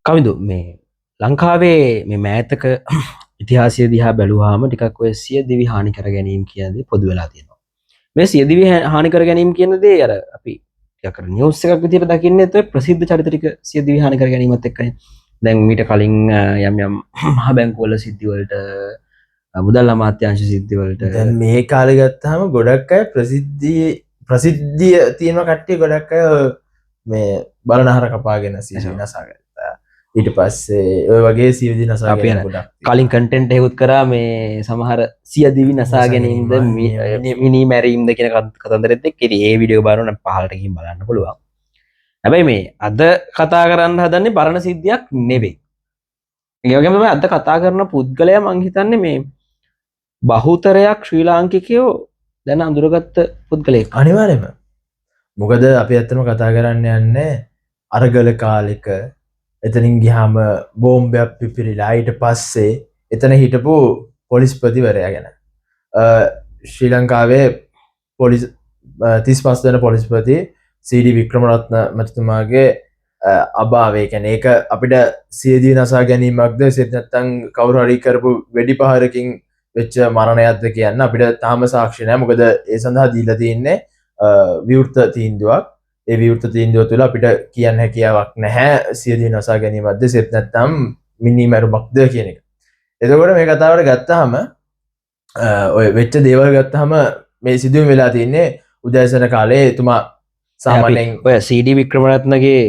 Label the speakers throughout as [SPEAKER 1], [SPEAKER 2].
[SPEAKER 1] කවිදු මේ ලංකාවේ මේ මෑතක ඉතිහාසය දිහා බැලුවාම ටිකක් ඔය සියදිවි හානි කර ගැනීම කියන දේ පොදු වෙලා තියෙනවා. මේ සියදිවි හානි කර ගැනීම කියන දේ අර අපි ටිකක් අර නිවුස් එකක් විදිහට දකින්නේ ඔය ප්‍රසිද්ධ චරිත ටික සියදිවි හානි කර ගැනීමත් එක්කනේ. දැන් මීට කලින් යම් යම් මහ බැංකු වල සිද්ධි වලට මුදල් අමාත්‍යාංශ සිද්ධි වලට
[SPEAKER 2] දැන් මේ කාලේ ගත්තාම ගොඩක් අය ප්‍රසිද්ධිය තියෙන කට්ටිය ගොඩක් අය මේ බලනහර කපාගෙන සියදිවි නසාගත්තා. ඊට පස්සේ ඔය වගේ සියදිවි නසාගෙන ගොඩක්
[SPEAKER 1] කලින් කන්ටෙන්ට් එකකුත් කරා මේ සමහර සියදිවි නසා ගැනීමද මිනි මැරීම්ද කියන කතන්දරෙත් එක්ක ඉතින් ඒ වීඩියෝ බලන්න පහලට ගිහින් බලන්න පුළුවන්. හැබැයි මේ අද කතා කරන්න හදන්නේ පරණ සිද්ධියක් නෙවෙයි. ඒ වගේම තමයි අද කතා කරන පුද්ගලයා මං හිතන්නේ මේ බහුතරයක් ශ්‍රී ලාංකිකයෝ දැන් අඳුරගත්ත පුද්ගලයෙක්.
[SPEAKER 2] අනිවාර්යයෙන්ම. මොකද අපි ඇත්තම කතා කරන්න යන්නේ අරගල කාලෙක එතනින් ගියාම බෝම්බයක් පිපිරිලා ඊට පස්සේ එතන හිටපු පොලිස්පතිවරයා ගැන. ශ්‍රී ලංකාවේ පොලිස් 35 දෙනා පොලිස්පති සීඩී වික්‍රමරත්න මැතිතුමාගේ අභාවය කියන්නේ ඒක අපිට සියදිවි නසා ගැනීමක්ද එහෙත් නැත්නම් කවුරු හරි කරපු වෙඩි පහරකින් වෙච්ච මරණයක්ද කියන්න අපිට තාම සාක්ෂි නැහැ. මොකද ඒ සඳහා දීලා තියෙන්නේ විවෘත තීන්දුවක්. ඒ විවෘත තීන්දුව තුළ අපිට කියන්න හැකියාවක් නැහැ සියදිවි නසා ගැනීමක්ද එහෙත් නැත්නම් මිනිමැරුමක්ද කියන එක. එතකොට මේ කතාවට ගත්තාම ඔය වෙච්ච දේවල් ගත්තාම මේ සිදුවීම වෙලා තියෙන්නේ උදෑසන කාලේ එතුමා සාමාන්‍යයෙන්
[SPEAKER 1] ඔය CD වික්‍රමරත්නගේ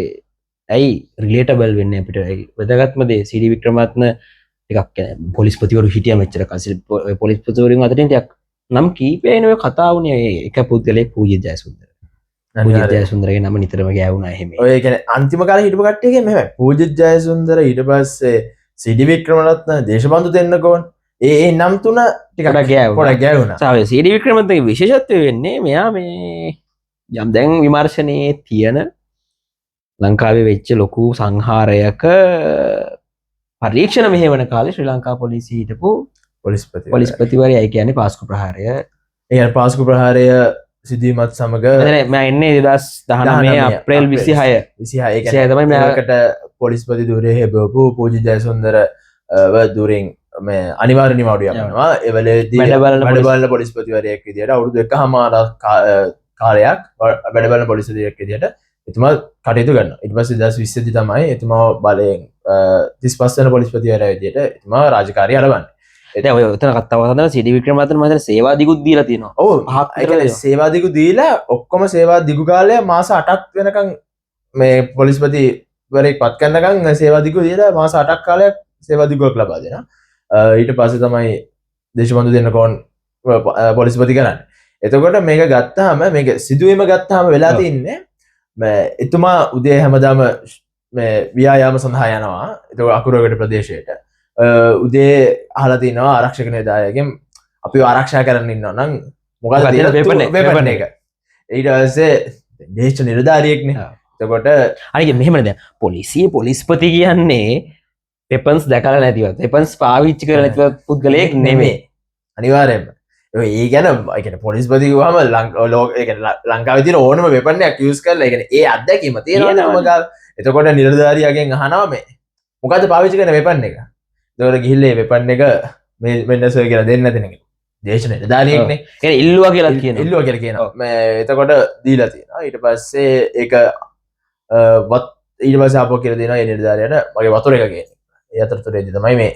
[SPEAKER 1] ඇයි රිලේටබල් වෙන්නේ අපිට වැදගත්ම දේ CD වික්‍රමරත්න ටිකක් පොලිස්පතිවරු හිටියා මෙච්චර කසිල් පොලිස්පතිවරුන් අතරින් ටිකක් නම් කීපයයින් ඔය කතා වුණේ එක පුද්ගලෙක් පූජ්‍ය ජයසුන්දර. පූජ්‍ය ජයසුන්දරගේ නම නිතරම ගෑවුණා එහෙම.
[SPEAKER 2] ඔය කියන්නේ අන්තිම කාලේ හිටපු කට්ටියගේ මෙහෙමයි. පූජ්‍ය ජයසුන්දර ඊට පස්සේ CD වික්‍රමරත්න දේශබන්දු දෙන්නකෝන් ඒ නම් තුන ටිකක් ගෑවුණා.
[SPEAKER 1] සාවේ CD වික්‍රමරත්නගේ විශේෂත්වය වෙන්නේ මෙයා මේ යම් දැන් විමර්ශනයේ තියෙන ලංකාවේ වෙච්ච ලොකු සංහාරයක පරීක්ෂණ මෙහෙවන කාලේ ශ්‍රී ලංකා පොලිසිය හිටපු පොලිස්පතිවරයා කියන්නේ පාස්කු ප්‍රහාරය.
[SPEAKER 2] ඒ පාස්කු ප්‍රහාරය සිදුවීමත් සමග
[SPEAKER 1] මම එන්නේ 2019 අප්‍රේල් 26
[SPEAKER 2] තමයි මේකට පොලිස්පති ධුරය හෙබවපු පූජ්‍ය ජයසුන්දර දුරින් මේ අනිවාර්ය නිවාඩු යනවා. ඒ වෙලේදී වැඩ බලන පොලිස්පතිවරයෙක් විදියට අවුරුදු 1.5 කාලයක් වැඩ බලන පොලිස්පතිවරයෙක් විදියට එතුමා කටයුතු කරනවා. ඊට පස්සේ 2020 දී තමයි එතුමා බලයෙන් 35 වෙනි පොලිස්පතිවරයා විදියට එතුමා රාජකාරිය ආරම්භ
[SPEAKER 1] එතන ඔය උතන කතාව හදන CD වික්‍රමරත්න මම සේවා දිගුත් දීලා තියෙනවා.
[SPEAKER 2] ඔව් ඒ කියන්නේ සේවා දිගු දීලා ඔක්කොම සේවා දිගු කාලය මාස 8ක් වෙනකන් මේ පොලිස්පතිවරයෙක් පත් කරනකන් සේවා දිගු දීලා මාස 8ක් කාලයක් සේවා දිගුවක් ලබා දෙනවා. ඊට පස්සේ තමයි දේශබන්දු දෙන්නකෝන් පොලිස්පති කරන්නේ. එතකොට මේක ගත්තාම මේක සිදුවීම ගත්තාම වෙලා තින්නේ එතුමා උදේ හැමදාම මේ ව්‍යායාම සඳහා යනවා. ඒක අකුරගඩ ප්‍රදේශයට. උදේ අහලා තිනවා ආරක්ෂක නිලධාරියෙක්ගෙන් අපිව ආරක්ෂා කරන්න ඉන්නවා නම් මොකද වෙපන් එක. ඊට පස්සේ දේශ නිලධාරියෙක්නේ. එතකොට
[SPEAKER 1] අනික මෙහෙමනේ දැන් පොලිසිය පොලිස්පති කියන්නේ වෙපන්ස් දැකලා නැතිවත් වෙපන්ස් පාවිච්චි කරලා නැතිවත් පුද්ගලයෙක් නෙමෙයි.
[SPEAKER 2] අනිවාර්යයෙන්ම. ඒ කියන්නේ පොලිස්පති කිව්වම ලංකාවේ තියෙන ඕනම වෙපන් එකක් යූස් කරලා ඒ කියන්නේ ඒ අත්දැකීම තියෙනවා නේද? එතකොට නිලධාරියාගෙන් අහනවා මේ මොකද්ද පාවිච්චි කරන වෙපන් එක? එතකොට ගිහිල්ලා මේ වෙපන් එක මේ මෙන්න සර් කියලා දෙන්න නැතිනේ. දේශ නිලධාරියෙක්නේ.
[SPEAKER 1] ඒ ඉල්ලුවා කියලා කියනවා.
[SPEAKER 2] ඉල්ලුවා කියලා කියනවා. මේ එතකොට දීලා තියෙනවා. ඊට පස්සේ ඒක ඊට පස්සේ ආපහු කියලා දෙනවා ඒ නිලධාරියාට මගේ වතුර එක ගේන්න. ඒ අතරතුරේදී තමයි මේ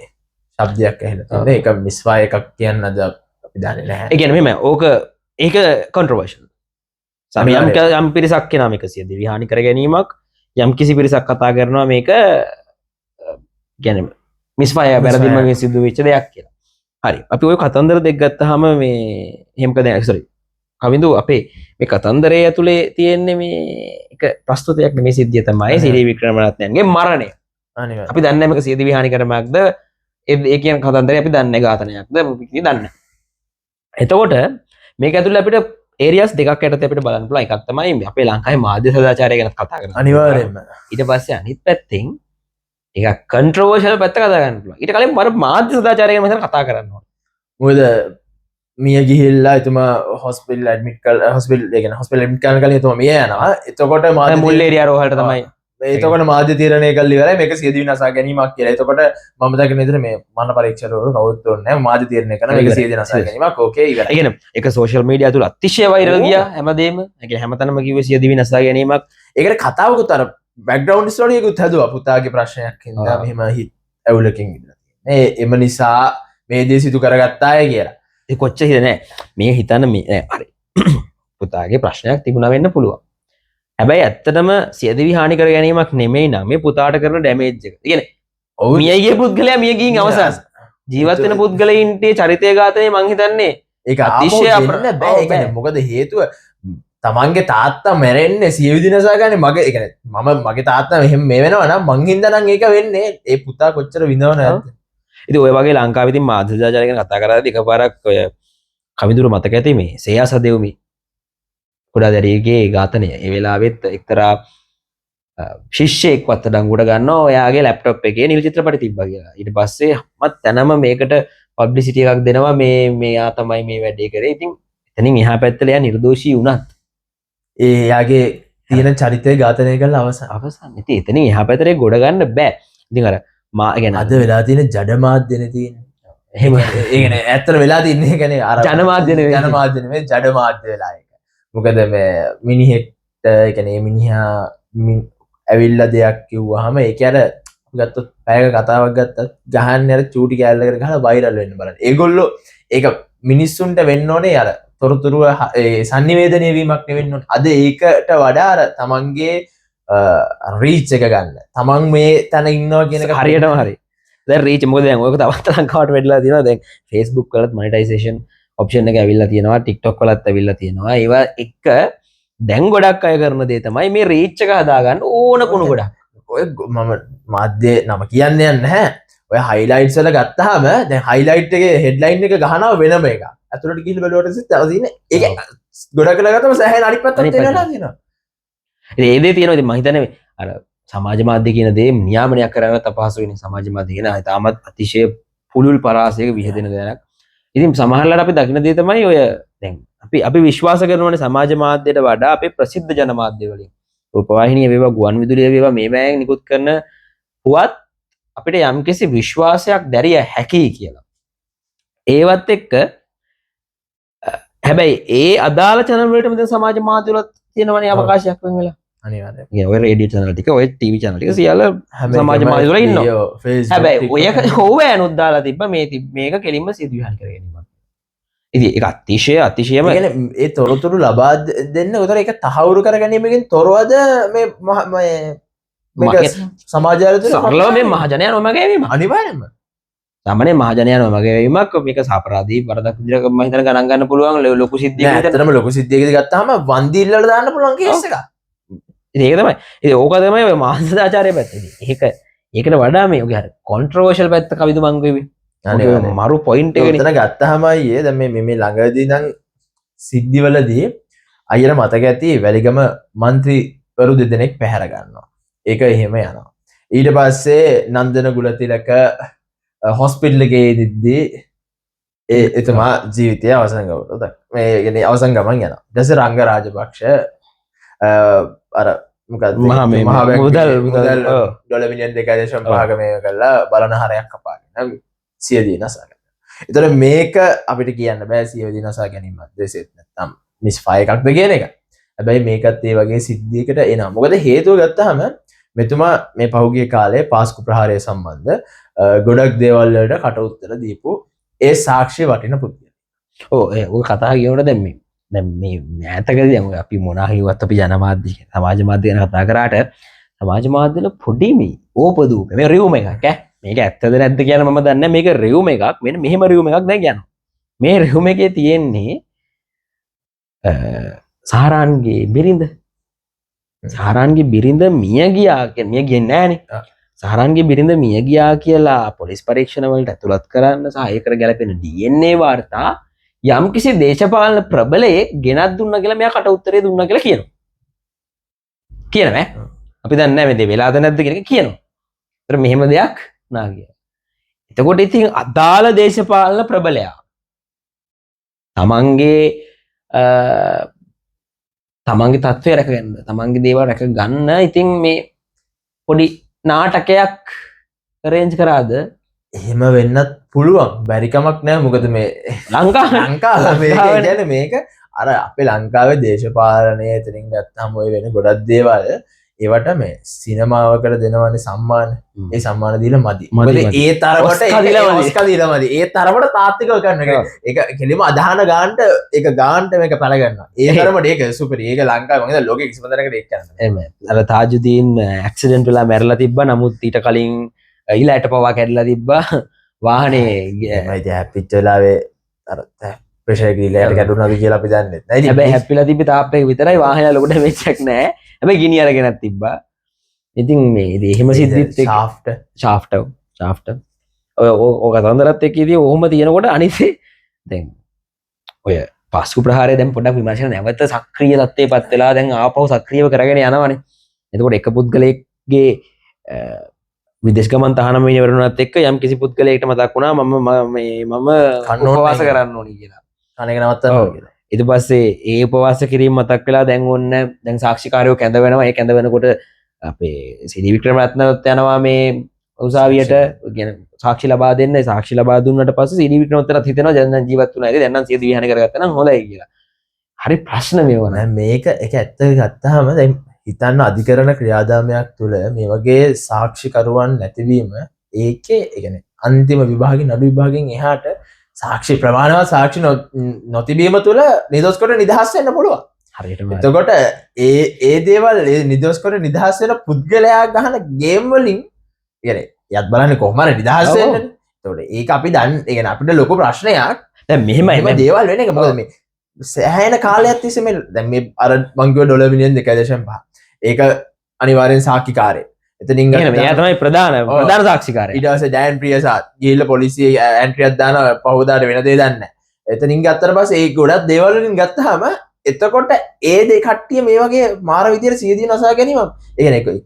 [SPEAKER 2] ශබ්දයක් ඇහිලා තියෙන්නේ. ඒක මිස්ෆයර් එකක් කියන්න අද අපි දන්නේ නැහැ.
[SPEAKER 1] ඒ කියන්නේ මෙහෙම ඕක ඒක කන්ට්‍රෝවර්ෂල්. යම් පිරිසක් කියනවා මේක සියදිවි හානි කර ගැනීමක්. යම් කිසි පිරිසක් කතා කරනවා මේක කියන්නේ මිස්ෆයර් වැරදිම සිදු වෙච්ච දෙයක් කියලා. හරි. අපි ওই කතන්දර දෙක ගත්තාම මේ එහෙම කද සෝරි. කවිඳු අපේ මේ කතන්දරය ඇතුලේ තියෙන්නේ මේ එක ප්‍රස්තුතයක් නෙමේ සිද්ධිය තමයි CD වික්‍රමරත්නයන්ගේ මරණය. අපි දන්නේ මේක සියදිවි හානි කරමක්ද ඒ කියන කතන්දරය අපි දන්නේ ඝාතනයක්ද අපි දන්නේ. එතකොට මේක ඇතුළේ අපිට ඒරියස් දෙකක් යටතේ අපිට බලන්න පුළුවන්. එකක් තමයි අපේ ලංකාවේ මාධ්‍ය සදාචාරය ගැන කතා කරනවා.
[SPEAKER 2] අනිවාර්යයෙන්ම.
[SPEAKER 1] ඊට පස්සේ අනිත් පැත්තෙන් ඒක කන්ට්‍රෝවර්ෂල් පැත්ත කතා කරන්න පුළුවන්. ඊට කලින් මම මාධ්‍ය සදාචාරය ගැන මෙතන කතා කරන්න ඕනේ.
[SPEAKER 2] මොකද මිය ගිහිල්ලා එතුමා හොස්පිටල් ඇඩ්මිට් කරලා හොස්පිටල් ඒ කියන්නේ හොස්පිටල් ඇඩ්මිට් කරන කලින් එතුමා මිය යනවා. එතකොට
[SPEAKER 1] මුල් ඒරියා රෝහලට තමයි
[SPEAKER 2] ඒතකොට මාධ්‍ය තීරණය කළේ ඉවරයි මේක සියදිවි නසා ගැනීමක් කියලා. එතකොට මම දකින විදිහට මේ මන පරීක්ෂකවරු කවුරුත් ඕනේ නැහැ. මාධ්‍ය තීරණය කරන මේක සියදිවි නසා ගැනීමක්. ඕකේ ඉවරයි.
[SPEAKER 1] ඒ කියන්නේ ඒක සෝෂල් මීඩියා තුල අතිශය වෛරල් ගියා හැමදේම. ඒ කියන්නේ හැමතැනම කිව්වේ සියදිවි නසා ගැනීමක්.
[SPEAKER 2] ඒකට කතාවකුත් අර බැක්ග්‍රවුන්ඩ් ස්ටෝරි එකකුත් හැදුවා. පුතාගේ ප්‍රශ්නයක් හින්දා මෙහෙම හිට ඇවුලකින් ඉඳලා තියෙනවා. එම නිසා මේ දේ සිදු කරගත්තාය කියලා.
[SPEAKER 1] ඒ කොච්චර හිත නෑ. මේ හිතන්න මේ හරි. පුතාගේ ප්‍රශ්නයක් තිබුණා වෙන්න පුළුවන්. හැබැයි ඇත්තටම සියදිවි හානි කර ගැනීමක් නෙමෙයි නම් මේ පුතාට කරන ඩැමේජ් එක. කියන්නේ මිය ගිය පුද්ගලයා මිය ගින් අවසන්. ජීවත් වෙන පුද්ගලයින්ට චරිතය ඝාතනය මං හිතන්නේ
[SPEAKER 2] ඒක අතිශය වෙන්න බෑ. ඒ කියන්නේ මොකද හේතුව තමන්ගේ තාත්තා මැරෙන්නේ සියදිවි නසා ගන්නේ මගේ ඒ කියන්නේ මම මගේ තාත්තා මෙහෙම මේ වෙනවා නම් මං හින්දා නම් ඒක වෙන්නේ. ඒ පුතා කොච්චර විඳවනවද?
[SPEAKER 1] ඉතින් ඔය වගේ ලංකාවේ ඉතින් මාධ්‍ය සදාචාරය ගැන කතා කරද්දී එකපාරක් ඔය කවිඳුරු මතක ඇති මේ සේයා සදෙව්මි කුඩා දැරියගේ ඝාතනය. ඒ වෙලාවෙත් එක්තරා ශිෂ්‍යයෙක් වත්තඩංගුවට ගන්නවා ඔයාගේ ලැප්ටොප් එකේ නිල් චිත්‍රපටි තිබ්බා කියලා. ඊට පස්සේ මත් තැනම මේකට පබ්ලිසිටි එකක් දෙනවා මේ මෙයා තමයි මේ වැඩේ කරේ. ඉතින් එතනින් එහා පැත්තට එයා නිර්දෝෂී වුණත්
[SPEAKER 2] ඒ යාගේ තියෙන චරිතය ඝාතනය කරලා
[SPEAKER 1] අවසන්. ඉතින් එතනින් එහා පැත්තට ගොඩ ගන්න බෑ. ඉතින් අර මා ගැන
[SPEAKER 2] අද වෙලා තියෙන ජඩ මාධ්‍යනේ තියෙන. එහෙම ඒ කියන්නේ ඇත්තට වෙලා තින්නේ කියන්නේ අර
[SPEAKER 1] ජනමාධ්‍ය නෙවෙයි.
[SPEAKER 2] ජනමාධ්‍ය නෙවෙයි ජඩ මාධ්‍ය වෙලා එක. මොකද මේ මිනිහෙක්ට ඒ කියන්නේ මිනිහා ඇවිල්ලා දෙයක් කිව්වහම ඒක අර ගත්තොත් පැයක කතාවක් ගත්තත් ගහන්නේ අර චූටි කෑල්ලකට ගහලා වෛරල් වෙන්න බලන්න. ඒගොල්ලෝ ඒක මිනිස්සුන්ට වෙන්න ඕනේ අර තොරතුරු සංනිවේදනය වීමක් නෙවෙන්න ඕනේ. අද ඒකට වඩා අර තමන්ගේ රීච් එක ගන්න. තමන් මේ තැන ඉන්නවා කියන එක
[SPEAKER 1] හරියටම හරි. දැන් රීච් මොකද දැන් ඔයක තවත් ලංකාවට වෙඩලා තියෙනවා. දැන් Facebook වලත් මොනිටයිසේෂන් ඔප්ෂන් එක ඇවිල්ලා තියෙනවා. TikTok වලත් ඇවිල්ලා තියෙනවා. ඒවා එක දැන් ගොඩක් අය කරන දේ තමයි මේ රීච් එක හදාගන්න ඕන කුණු ගොඩක්.
[SPEAKER 2] ඔය මම මාධ්‍ය නම කියන්නේ නැහැ. ඔය හයිලයිට්ස් වල ගත්තාම දැන් හයිලයිට් එකේ හෙඩ්ලයින් එක ගහනවා වෙනම එකක්. අතුලට ගිහින් බලුවට පස්සේ තව තියෙන්නේ ඒක ගොඩක් කළා ගත්තම සෑහෙන අනිත් පැත්තට එනවා තියෙනවා.
[SPEAKER 1] ඒ දේ තියෙනවා. ඉතින් මම හිතන්නේ අර සමාජ මාධ්‍ය කියන දේ නියාමනයක් කරන්න අපහසු වෙන සමාජ මාධ්‍ය කියන තාමත් අතිශය පුළුල් පරාසයක විහිදෙන දෙයක්. ඉතින් සමහරවිට අපි දකින දේ තමයි ඔය දැන් අපි විශ්වාස කරනවානේ සමාජ මාධ්‍යයට වඩා අපේ ප්‍රසිද්ධ ජන මාධ්‍ය වලින් රූපවාහිනිය වේවා ගුවන් විදුලිය වේවා මේ මෑන් නිකුත් කරන පුවත් අපිට යම්කිසි විශ්වාසයක් දැරිය හැකියි කියලා. ඒවත් එක්ක හැබැයි ඒ අදාළ channel වලටම දැන් සමාජ මාධ්‍ය වල තියෙනවනේ අවකාශයක් වෙන වෙලා.
[SPEAKER 2] අනිවාර්යයෙන්.
[SPEAKER 1] ඒ ඔය රේඩියෝ channel ටික ඔය TV channel ටික සියල්ල සමාජ මාධ්‍ය වල ඉන්නවා. හැබැයි ඔය ඕව ඇනුත් දාලා තිබ්බ මේක කෙලින්ම සිදුවිහන් කරගැනීමක්. ඉතින් ඒක අතිශයම
[SPEAKER 2] ඒ තොරතුරු ලබා දෙන්න උතර ඒක තහවුරු කර ගැනීමකින් තොරවද මේ සමාජය තුළ
[SPEAKER 1] සරලව මේ මහජනයා නොමග යවීම.
[SPEAKER 2] අනිවාර්යයෙන්ම.
[SPEAKER 1] සාමාන්‍ය මහජනයා නොමග යවීමක් මේක සාපරාධී වරදක් විදිහට මම හිතන ගණන් ගන්න පුළුවන් ලොකු සිද්ධියක් විදිහට.
[SPEAKER 2] ඇත්තටම ලොකු සිද්ධියකදී ගත්තාම වන්දි ඉල්ලලා දාන්න පුළුවන් කේස් එකක්.
[SPEAKER 1] ඉතින් ඒක තමයි. ඉතින් ඕක තමයි ඔය මානව සදාචාරයේ පැත්ත. ඉතින් ඒකට වඩා මේ ඔගේ හරි කොන්ට්‍රෝවර්ෂල් පැත්ත කවිද මං කිව්වේ. මරු පොයින්ට් එක
[SPEAKER 2] එතන ගත්තාම අයියේ දැන් මේ ළඟදී නම් සිද්ධිවලදී අයියර මතක ඇති වැලිගම മന്ത്രിවරු දෙදෙනෙක් පැහැර ගන්නවා. ඒක එහෙම යනවා. ඊට පස්සේ නන්දන ගුලතිලක හොස්පිටල් එකේ ඉද්දී එතුමා ජීවිතය අවසන් ගවුණා. මේ කියන්නේ අවසන් ගමන් යනවා. ඊට පස්සේ රංග රාජපක්ෂ අර මොකද මහා මුදල් ඩොලර් මිලියන් 2.5ක මේක කළා බලන හරයක් කපාගෙන සියදී නසා ගන්නවා. ඒතර මේක අපිට කියන්න බෑ සියදී නසා ගැනීමක් දෙසෙත් නැත්තම් මිස්ෆයර් එකක්ද කියන එක. හැබැයි මේකත් ඒ වගේ සිද්ධියකට එනවා. මොකද හේතුව ගත්තාම මෙතුමා මේ පහුගිය කාලේ පාස්කු ප්‍රහාරය සම්බන්ධ ගොඩක් දේවල් වලට කට උත්තර දීපු ඒ සාක්ෂි වටින පුද්ගලයෙක්.
[SPEAKER 1] ඔව් ඔය කතා කියනකොට දැන් මේ මෑතකදී දැන් අපි මොනා හිව්වත් අපි ජනමාධ්‍ය සමාජ මාධ්‍ය ගැන කතා කරාට සමාජ මාධ්‍ය වල පොඩි මේ ඕපදූප මේ රියුම් එකක් මේක ඇත්තද නැද්ද කියලා මම දන්නේ නැහැ. මේක රියුම් එකක්. මෙන්න මෙහෙම රියුම් එකක් දැන් යනවා. මේ රියුම් එකේ තියෙන්නේ සාරාන්ගේ බිරිඳ. සාරාන්ගේ බිරිඳ මිය ගියා කියන්නේ මිය ගියේ නෑනේ. සාරාන්ගේ බිරිඳ මිය ගියා කියලා පොලිස් පරීක්ෂණ වලට ඇතුළත් කරන්න සහ ඒකට ගැලපෙන DNA වාර්තා යම්කිසි දේශපාලන ප්‍රබලයෙක් ගෙනත් දුන්නා කියලා මෙයා කට උත්තරේ දුන්නා කියලා කියනවා. කියනවා අපි දන්නේ නැහැ මේ දේ වෙලාද නැද්ද කියන එක කියනවා. ඒතර මෙහෙම දෙයක් නා කියලා. එතකොට ඉතින් අදාළ දේශපාලන ප්‍රබලයා තමන්ගේ තත්ත්වය රැකගන්න තමන්ගේ දේවල් රැක ගන්න ඉතින් මේ පොඩි නාටකයක් රේන්ජ් කරාද
[SPEAKER 2] එහෙම වෙන්නත් පුළුවන් බැරිකමක් නෑ මොකද මේ ලංකාව මේක අර අපේ ලංකාවේ දේශපාලනය එතනින් ගත්තාම ඔය වෙන ගොඩක් දේවල් ඒවට මේ සිනමාවකට දෙනවනේ සම්මාන ඒ සම්මාන දීලා මදි ඒ තරමට ඔස්කා මදි ඒ තරමට තාත්විකව කරන එක කෙලිම අදහන ගානට ඒක ගානට මේක පැල ගන්නවා ඒ තරමට ඒක සුපර් ඒක ලංකාවේ මම ලෝකෙ කිසිම තැනකට ඒක කරනවා
[SPEAKER 1] අර තාජුදීන් ඇක්සිඩන්ට් වෙලා මැරලා තිබ්බා නමුත් ඊට කලින් ඊළාට පවා කැඩලා තිබ්බා වාහනේ
[SPEAKER 2] මයිති හැපිච්ච වෙලාවේ අර ප්‍රෙෂර් ගිලයට කැඩුණාද කියලා අපි දන්නේ නැහැ.
[SPEAKER 1] හැබැයි හැපිලා තිබ්බ තාප් එක විතරයි වාහන ලොකු ඩැමේජ් එකක් නැහැ. හැබැයි ගිනි අරගෙනත් තිබ්බා. ඉතින් මේ එහෙම සිද්ධිත් එක්ක ෂාෆ්ට් ඔය කතන්දරත් එක්කදී ඔහොම තියෙනකොට අනිත් දැන් ඔය පාස්කු ප්‍රහාරය දැන් පොඩ්ඩක් විමර්ශන නැවත සක්‍රීය තත්ත්වයටපත් වෙලා දැන් ආපහු සක්‍රියව කරගෙන යනවනේ. එතකොට එක පුද්ගලයෙක්ගේ විදේශ ගමන් තහනම වෙනවරුණත් එක්ක යම් කිසි පුද්ගලයෙක්ට මතක් වුණා මම උපවාස කරන්න ඕනි කියලා.
[SPEAKER 2] කණේක නවත්තන්න ඕනි කියලා.
[SPEAKER 1] ඊට පස්සේ ඒ උපවාස කිරීම මතක් වෙලා දැන් ඔන්න දැන් සාක්ෂිකාරයෝ කැඳ වෙනවා. ඒ කැඳ වෙනකොට අපේ සිරි වික්‍රමරත්නත් යනවා මේ උසාවියට කියන්නේ සාක්ෂි ලබා දෙන්න. සාක්ෂි ලබා දුන්නාට පස්සේ සිරි වික්‍රමරත්නත් හිතෙනවා දැන් ජීවත් වුණා. ඉතින් දැන් නම් සියදු විහාන කරගත්තා නම් හොඳයි කියලා. හරි ප්‍රශ්න මේවා නෑ.
[SPEAKER 2] මේක ඒක ඇත්ත ගත්තාම දැන් හිතන්න අධිකරණ ක්‍රියාදාමයක් තුළ මේ වගේ සාක්ෂිකරුවන් නැතිවීම ඒකේ يعني අන්තිම විභාගෙන් අඩු විභාගෙන් එහාට සාක්ෂි ප්‍රමාණවත් සාක්ෂි නොතිබීම තුළ නිදොස් කොට නිදහස් වෙන්න පුළුවන්.
[SPEAKER 1] හරියටම.
[SPEAKER 2] එතකොට ඒ දේවල් නිදොස් කොට නිදහස් වෙන පුද්ගලයා ගහන ගේම් වලින් يعني යත් බලන්නේ කොහොම හරි නිදහස් වෙන්නේ. එතකොට ඒක අපි ඒ කියන්නේ අපිට ලොකු ප්‍රශ්නයක්.
[SPEAKER 1] දැන් මෙහෙමයි
[SPEAKER 2] දේවල් වෙන එක මොකද මේ සෑහෙන කාලයක් තිස්සේ මේ දැන් මේ අර මං කිව්ව ඩොලර් මිලියන් 2.5 ඒක අනිවාර්යෙන් සාක්ෂිකාරය. එතනින්
[SPEAKER 1] මෙයා තමයි ප්‍රධාන සාක්ෂිකාරය.
[SPEAKER 2] ඊට පස්සේ ජයන් ප්‍රියසාද් ගිහිල්ලා පොලිසිය ඇන්ට්‍රියක් දානවා පහුවදාට වෙන දේ දන්නේ නැහැ. එතනින් ගත්තට පස්සේ ඒ ගොඩක් දේවල් වලින් ගත්තාම එතකොට ඒ දෙක කට්ටිය මේ වගේ මාර විදියට සියදිවි නසා ගැනීමක් ඒ කියන්නේ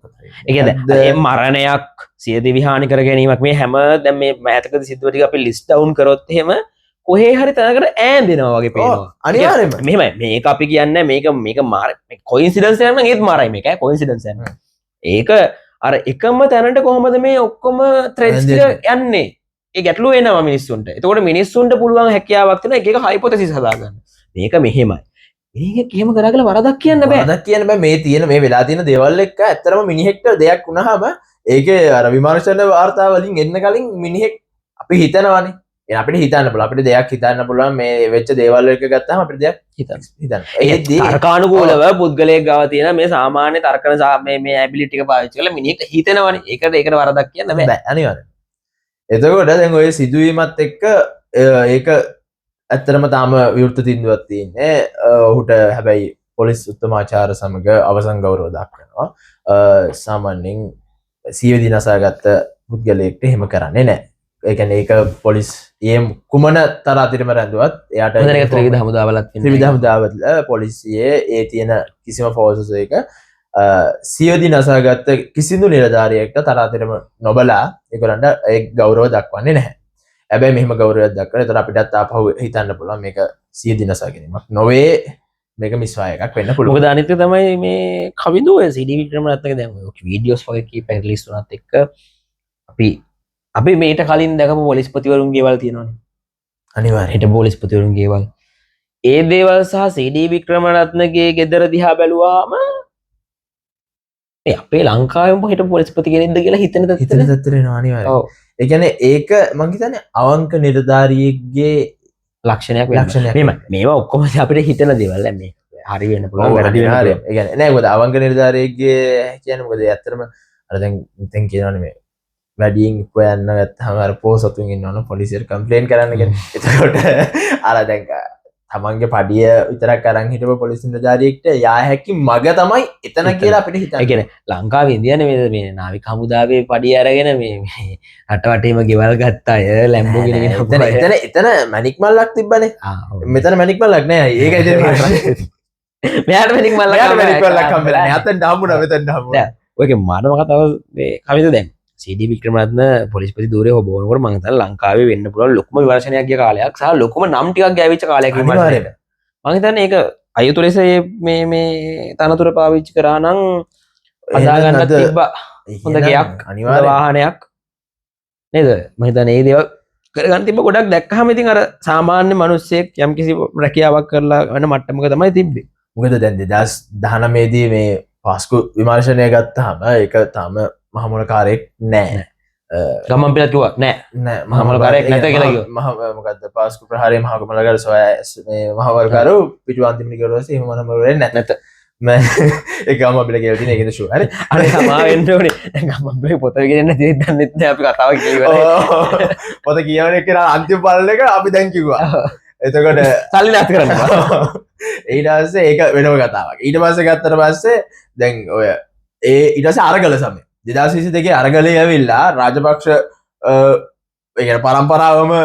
[SPEAKER 1] ඒ කියන්නේ මරණයක් සියදිවි හානි කර ගැනීමක් මේ හැම දැන් මේ මෑතකදී සිද්ධ ටික අපි ලිස්ට් ඩවුන් කරොත් එහෙම කොහේ හරි තැනකට ඈඳෙනවා වගේ පේනවා.
[SPEAKER 2] අනිවාර්යයෙන්ම.
[SPEAKER 1] මෙහෙමයි මේක අපි කියන්නේ මේක මාර කොයින්සිඩන්ස් එකක් නම් ඒත් මාරයි මේක කොයින්සිඩන්ස් එකක්. ඒක අර එකම තැනට කොහොමද මේ ඔක්කොම ත්‍රෙඩ්ස් ටික යන්නේ? ඒ ගැටලුව එනවා මිනිස්සුන්ට. එතකොට මිනිස්සුන්ට පුළුවන් හැකියාවක් තියෙනවා එක එක හයිපොතෙසිස් හදාගන්න. මේක මෙහෙමයි. මේක කියෙම කරගල වරදක් කියන්න බෑ.
[SPEAKER 2] වරදක් කියන්න බෑ. මේ තියෙන මේ වෙලා තියෙන දේවල් එක්ක ඇත්තටම මිනිහෙක්ට දෙයක් වුණාම ඒකේ අර විමර්ශන වාර්තා වලින් එන්න කලින් මිනිහෙක් අපි හිතනවානේ. අපිට හිතන්න පුළුවන් අපිට දෙයක් හිතන්න පුළුවන් මේ වෙච්ච දේවල් එක ගත්තාම අපිට දෙයක් හිතන්න.
[SPEAKER 1] ඒදී තර්කානුකූලව පුද්ගලයෙක් ගාව තියෙන මේ සාමාන්‍ය තර්කන මේ ඇබිලිටි එක පාවිච්චි කරලා මිනිහෙක් හිතනවනේ. ඒකට වරදක් කියන්න බෑ.
[SPEAKER 2] අනිවාර්යයෙන්. එතකොට දැන් ඔය සිදුවීමත් එක්ක ඒක ඇත්තටම තාම විවෘත තීන්දුවක් තියෙන්නේ. ඔහුට හැබැයි පොලිස් උත්තමාචාර සමග අවසන් ගෞරව දක්වනවා. සාමාන්‍යයෙන් සියදිවි නසාගත්ත පුද්ගලයෙක්ට එහෙම කරන්නේ නැහැ. ඒ කියන්නේ ඒක පොලිස් කුමන තරාතිරම රැඳුවත් එයාට
[SPEAKER 1] ත්‍රිවිධ හමුදාවලත්
[SPEAKER 2] ත්‍රිවිධ හමුදාවල පොලිසියේ ඒ තියෙන කිසිම ෆෝසස් එක සියදිවි නසාගත්ත කිසිදු නිලධාරියෙක්ට තරාතිරම නොබලා ඒගොල්ලන්ට ඒ ගෞරව දක්වන්නේ නැහැ. හැබැයි මෙහෙම ගෞරවයක් දක්වන. ඒතර අපිටත් ආපහු හිතන්න පුළුවන් මේක සියදිවි නසා ගැනීමක් නොවේ. මේක මිස්ෆයර් එකක් වෙන්න පුළුවන්.
[SPEAKER 1] මොකද අනිත් එක තමයි මේ කවිඳු ඔය CD වික්‍රමරත්නක දැන් ඔය වීඩියෝස් වගේ කීප රිලීස් වුණත් එක්ක අපි මේට කලින් දැකපු පොලිස්පතිවරුන් ගෙවල් තියෙනවානේ.
[SPEAKER 2] අනිවාර්යයෙන්
[SPEAKER 1] හිටපු පොලිස්පතිවරුන් ගෙවල්. ඒ දේවල් සහ CD වික්‍රමරත්නගේ ගෙදර දිහා බැලුවාම අපේ ලංකාවෙම හිටපු පොලිස්පති කෙනෙක්ද කියලා හිතෙන
[SPEAKER 2] තත්ත්වෙට එනවා අනිවාර්යයෙන්. ඔව්. ඒ කියන්නේ ඒක මං හිතන්නේ අවංක නිලධාරියෙක්ගේ
[SPEAKER 1] ලක්ෂණයක් මේවා ඔක්කොම අපිට හිතන දේවල් මේ හරි වෙන්න පුළුවන්
[SPEAKER 2] වැරදි වෙන්න පුළුවන්. ඒ කියන්නේ නෑ මොකද අවංක නිලධාරියෙක්ගේ කියන්නේ මොකද ඇත්තටම අර දැන් කියනවනේ මේ වැඩියෙන් හොයන්න ගත්තාම අර පොසතුන් ඉන්නවනේ පොලිසියට කම්ප්ලේන්ට් කරන්න කියන්නේ. එතකොට අර දැන් තමන්ගේ පඩිය විතරක් අරන් හිටපු පොලිස් නිලධාරියෙක්ට යා හැකි මග තමයි එතන කියලා අපිට හිතන්න.
[SPEAKER 1] ඒ කියන්නේ ලංකාවේ ඉන්දියානේ මේ නාවික හමුදාවේ පඩිය අරගෙන මේ රට වටේම ගෙවල් ගත්ත අය ලැම්බෝගිනි
[SPEAKER 2] එතන මැණික් මල්ලක් තිබ්බනේ. මෙතන මැණික් මල්ලක් නෑ. ඒකයි ඉතින්
[SPEAKER 1] මෙයාට මැණික් මල්ලක්
[SPEAKER 2] හම්බෙලා නෑ. අතෙන් හම්බුණා මෙතෙන් හම්බුණා.
[SPEAKER 1] ඔයගේ මානව කතාව මේ කවිද දැන් CD වික්‍රමරත්න පොලිස්පති ධූරය හොබවනකොට මම හිතන්නේ ලංකාවේ වෙන්න පුළුවන් ලොකුම විවර්ෂණයක් ගිය කාලයක් සහ ලොකුම නම් ටිකක් ගෑවිච්ච කාලයක්
[SPEAKER 2] අනිවාර්යයෙන්ම.
[SPEAKER 1] මම හිතන්නේ ඒක අයුතු ලෙස මේ තනතුර පාවිච්චි කරා නම් අදා ගන්නත් තිබ්බා. හොඳ ගයක් හොඳ වාහනයක් නේද මම හිතන්නේ මේ දේවල් කරගන්න තිබ්බ ගොඩක් දැක්කහම ඉතින් අර සාමාන්‍ය මිනිස්සෙක් යම්කිසි රැකියාවක් කරලා වෙන මට්ටමක තමයි තිබ්බේ
[SPEAKER 2] මොකද දැන් 2019 දී මේ පාස්කු විමර්ශනය ගත්තාම ඒක තාම මහමුණකාරයෙක් නෑ
[SPEAKER 1] ගමන් පිටත් කිව්වා නෑ මහමුණකාරයෙක් නැත කියලා කිව්වා
[SPEAKER 2] මොකද්ද පාස්කු ප්‍රහාරයේ මහගමලගල සොයා මහවරකරු පිටු අන්තිමට ගියොත් එහෙම මොනම වෙන්නේ නැත ඒ ගම අපිට කියලා තියෙන ඒකද ෂුවර් හරි
[SPEAKER 1] අනේ සමා වෙන්න ඕනේ ගම අපිට පොත කියන්න දෙයක් දන්නෙත් නෑ අපි කතාව කියවලා
[SPEAKER 2] පොත කියවන එක අන්තිම පළල එක අපි දැන් කිව්වා එතකොට
[SPEAKER 1] සල්ලි නැත් කරන්න
[SPEAKER 2] ඊට පස්සේ ඒක වෙනම කතාවක් ඊට පස්සේ ගත්තට පස්සේ දැන් ඔය ඊට පස්සේ අරගල සමය 2022 අරගලේ ඇවිල්ලා රාජපක්ෂ ඒ කියන්නේ පරම්පරාවම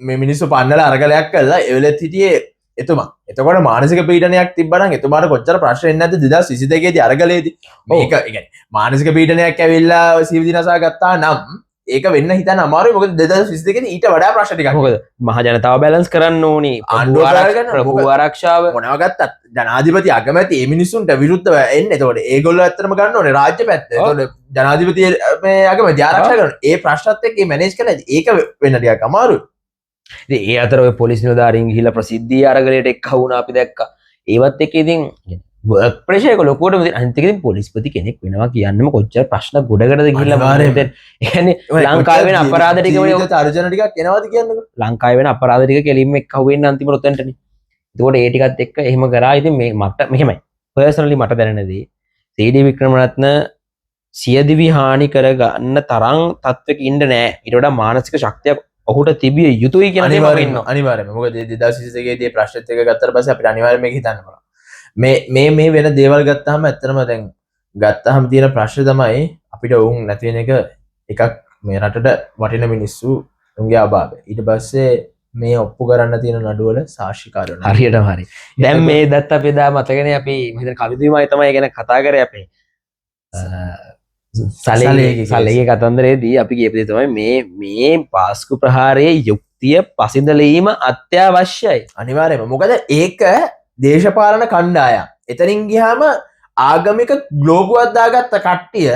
[SPEAKER 2] මේ මිනිස්සු පන්නලා අරගලයක් කළා ඒ වෙලෙත් හිටියේ එතුමා එතකොට මානසික පීඩනයක් තිබ්බනම් එතුමාට කොච්චර ප්‍රශ්න එන්නේ නැද්ද 2022 දී අරගලේදී මේක ඒ කියන්නේ මානසික පීඩනයක් ඇවිල්ලා සීවිදිනසා ගත්තා නම් ඒක වෙන්න හිතන්න අමාරුයි මොකද 2022 දී ඊට වඩා ප්‍රශ්න ටිකක්
[SPEAKER 1] මොකද මහ ජනතාව බැලන්ස් කරන්න ඕනි ප්‍රභු ආරක්ෂාව
[SPEAKER 2] මොනවා ගත්තත් ජනාධිපති අගමැති මේ මිනිස්සුන්ට විරුද්ධව එන්නේ එතකොට ඒගොල්ලෝ ඇත්තටම ගන්න ඕනේ රාජ්‍ය පැත්ත එතකොට ජනාධිපති මේ අගමැති ආරක්ෂා කරන ඒ ප්‍රශ්නත් එක්ක මේනේජ් කරලා ඒක වෙන්න ටිකක් අමාරුයි
[SPEAKER 1] ඉතින් ඒ අතර ඔය පොලිස් නිලධාරීන් ගිහිල්ලා ප්‍රසිද්ධිය අරගලයට එක්ක වුණා අපි දැක්කා ඒවත් එක්ක ඉතින් වර්ක් ප්‍රෙෂර් එක ලොකුවටම අනිත් එක ඉතින් පොලිස්පති කෙනෙක් වෙනවා කියන්නම කොච්චර ප්‍රශ්න ගොඩකටද ගිහිල්ලා මොකද ඒ කියන්නේ ලංකාවේ වෙන අපරාධ ටික
[SPEAKER 2] වලින් තර්ජන ටිකක් එනවාද කියන්නකෝ
[SPEAKER 1] ලංකාවේ වෙන අපරාධ ටික කෙලින්ම එක්ක වෙන්න අන්තිමට උතන්ටනේ ඒකෝට ඒ ටිකත් එක්ක එහෙම කරා ඉතින් මේ මට මෙහෙමයි පර්සනලි මට දැනෙනදී සීඩී වික්‍රමරත්න සියදිවි හානි කරගන්න තරම් තත්වයක ඉන්න නෑ ඊට වඩා මානසික ශක්තියක් ඔහුට තිබිය යුතුයි කියන දේ මම ඉන්නවා
[SPEAKER 2] අනිවාර්යයෙන්ම මොකද 2022 දී ප්‍රශ්නෙත් එක ගත්තට පස්සේ අපිට අනිවාර්යයෙන් මේක හිතන්න පුළුවන් මේ වෙන දේවල් ගත්තාම ඇත්තටම දැන් ගත්තාම තියෙන ප්‍රශ්නේ තමයි අපිට වුන් නැති වෙන එකක් මේ රටට වටින මිනිස්සු උන්ගේ අභාවය ඊට පස්සේ මේ ඔප්පු කරන්න තියෙන නඩුවල සාක්ෂිකාරයෝ
[SPEAKER 1] හරියටම හරි දැන් මේ දත් අපි දා මතකනේ අපි මම හිතන කවිතුමයි තමයි ගැන කතා කරේ අපේ සලේ කතන්දරේදී අපි කියපු දේ තමයි මේ පාස්කු ප්‍රහාරයේ යුක්තිය පසිඳලීම අත්‍යවශ්‍යයි
[SPEAKER 2] අනිවාර්යයෙන්ම මොකද ඒක දේශපාලන කණ්ඩායම් එතනින් ගියාම ආගමික ග්ලෝබුවක් දාගත්ත කට්ටිය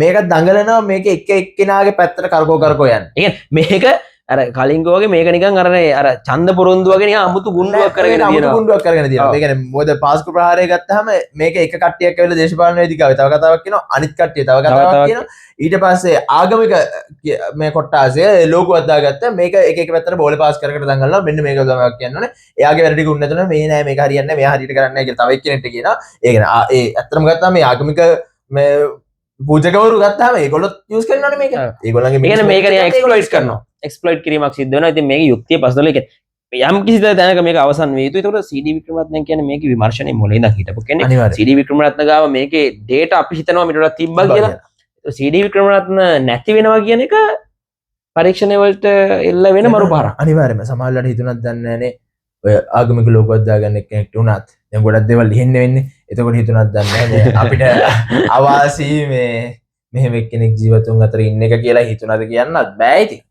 [SPEAKER 2] මේක දඟලනවා මේක එක එක්කෙනාගේ පැත්තට කරකෝ යන්නේ
[SPEAKER 1] මේක අර කලින්ගෝගේ මේක නිකන් අර ඡන්ද පොරොන්දු වගේ නිකන් අමුතු ගුණ්ඩුවක් කරගෙන
[SPEAKER 2] තියෙනවා. ඒ කියන්නේ මොකද පාස්කු ප්‍රහාරය ගත්තාම මේක එක කට්ටියක් ඇවිල්ලා දේශපාලන වේදිකාවේ තව කතාවක් කියනවා අනිත් කට්ටිය තව කතාවක් කියනවා ඊට පස්සේ ආගමික මේ කොට්ටාසය ලෝගුවක් දාගත්තා මේක එක පැත්තට බෝල පාස් කරකට දඟලනවා මෙන්න මේක තමයි කියන්නෝනේ එයාගේ වැඩ ටික උන්නේ නැතුන මේ නෑ මේක හරියන්නේ නෑ මෙයා හරියට කරන්නේ නෑ කියලා තව එක්කෙනෙක්ට කියනවා ඒ කියන්නේ ඒ ඇත්තටම ගත්තාම මේ ආගමික මේ පූජකවරු ගත්තාම ඒගොල්ලොත් යූස් කරනවානේ මේක ඒගොල්ලන්ගේ
[SPEAKER 1] මේක එක්ස්ප්ලොයිට් කරනවා එක්ස්ප්ලොයිට් කිරීමක් සිද්ධ වෙනවා ඉතින් මේක යුක්තිය පසුතල එක යම් කිසි තැනක මේක අවසන් වේ යුතුයි ඒකට සීඩී වික්‍රමරත්න කියන්නේ මේකේ විමර්ශනයේ මොලේ ඉඳන් හිටපු කෙනෙක් සීඩී වික්‍රමරත්න ගාව මේකේ ඩේටා අපි හිතනවා මිට වඩා තිබ්බා කියලා සීඩී වික්‍රමරත්න නැති වෙනවා කියන එක පරීක්ෂණය වලට එල්ල වෙන මරු පාරක්
[SPEAKER 2] අනිවාර්යයෙන්ම සමහරවිට හිතුණත් දන්නේ නැනේ ඔය ආගමික ලෝකවත් දාගන්න කෙනෙක්ට උනත් දැන් ගොඩක් දේවල් ලිහෙන්න වෙන්නේ එතකොට හිතුණත් දන්නේ නැහැ අපිට අවාසී මේ මෙහෙම එක්කෙනෙක් ජීවතුන් අතර ඉන්න එක කියලා හිතුණාද කියන්නත් බෑ ඉතින්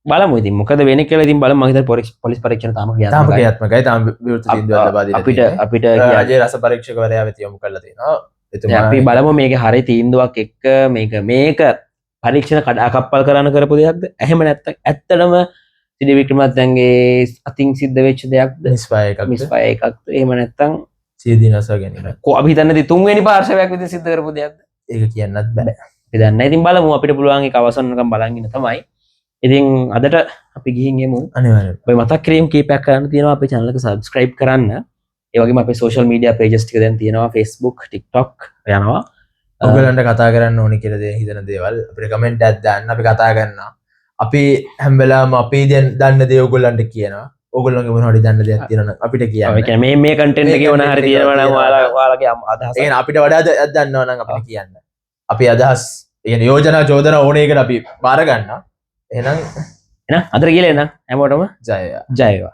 [SPEAKER 1] බලමු ඉතින් මොකද වෙන්නේ කියලා ඉතින් බලමු මම හිතන්නේ පොලිස් පරීක්ෂණ තාම
[SPEAKER 2] ක්‍රියාත්මකයි තාම විවෘත තීන්දුවක් ලබා දීලා
[SPEAKER 1] අපිට
[SPEAKER 2] රාජ්‍ය රස පරීක්ෂකවරයා වෙත යොමු කරලා තියෙනවා
[SPEAKER 1] එතුමා අපි බලමු මේකේ හරිය තීන්දුවක් එක්ක මේක පරීක්ෂණ කඩාකප්පල් කරන්න කරපු දෙයක්ද එහෙම නැත්නම් ඇත්තටම සීඩී වික්‍රමරත්නගේ අතින් සිද්ධ වෙච්ච දෙයක්ද මිස්ෆයර් එකක්ද එහෙම නැත්නම්
[SPEAKER 2] සියදිනස ගැනීම
[SPEAKER 1] කො අපි හිතන්නේ තුන්වෙනි පාර්ශවයක් විදිහට සිද්ධ කරපු දෙයක්ද
[SPEAKER 2] ඒක කියන්නත් බෑ
[SPEAKER 1] අපි දන්නේ නැහැ ඉතින් බලමු අපිට පුළුවන් ඒක අවසන්කම් බලන් ඉන්න තමයි ඉතින් අදට අපි ගිහින් එමු
[SPEAKER 2] අනිවාර්යයෙන්
[SPEAKER 1] ඔය මතක් කිරීම කීපයක් කරන්න තියෙනවා අපේ channel එක subscribe කරන්න ඒ වගේම අපේ social media pages ටික දැන් තියෙනවා Facebook TikTok යනවා
[SPEAKER 2] ඔයගලන්ට කතා කරන්න ඕනි කියලා දේ හිතන දේවල් අපිට කමෙන්ට් එකක් දාන්න අපි කතා කරනවා අපි හැම වෙලාවම අපි දැන් දන්න දේ ඔයගලන්ට කියනවා ඔයගොල්ලෝගේ මොනවද දන්න දෙයක් තියෙනවා අපිට කියන්න
[SPEAKER 1] ඒ කියන්නේ මේ content එකේ මොන හරි තියෙනවා නම් ඔයාලගේ අදහස
[SPEAKER 2] ඒ කියන්නේ අපිට වඩා දෙයක් දන්නවා නම් අපිට කියන්න අපි අදහස් ඒ කියන්නේ යෝජනා චෝදනා ඕනේ එකට අපි බාර ගන්නවා එහෙනම්
[SPEAKER 1] අදට කියලා එන්න හැමෝටම
[SPEAKER 2] ජය වේවා
[SPEAKER 1] ජය වේවා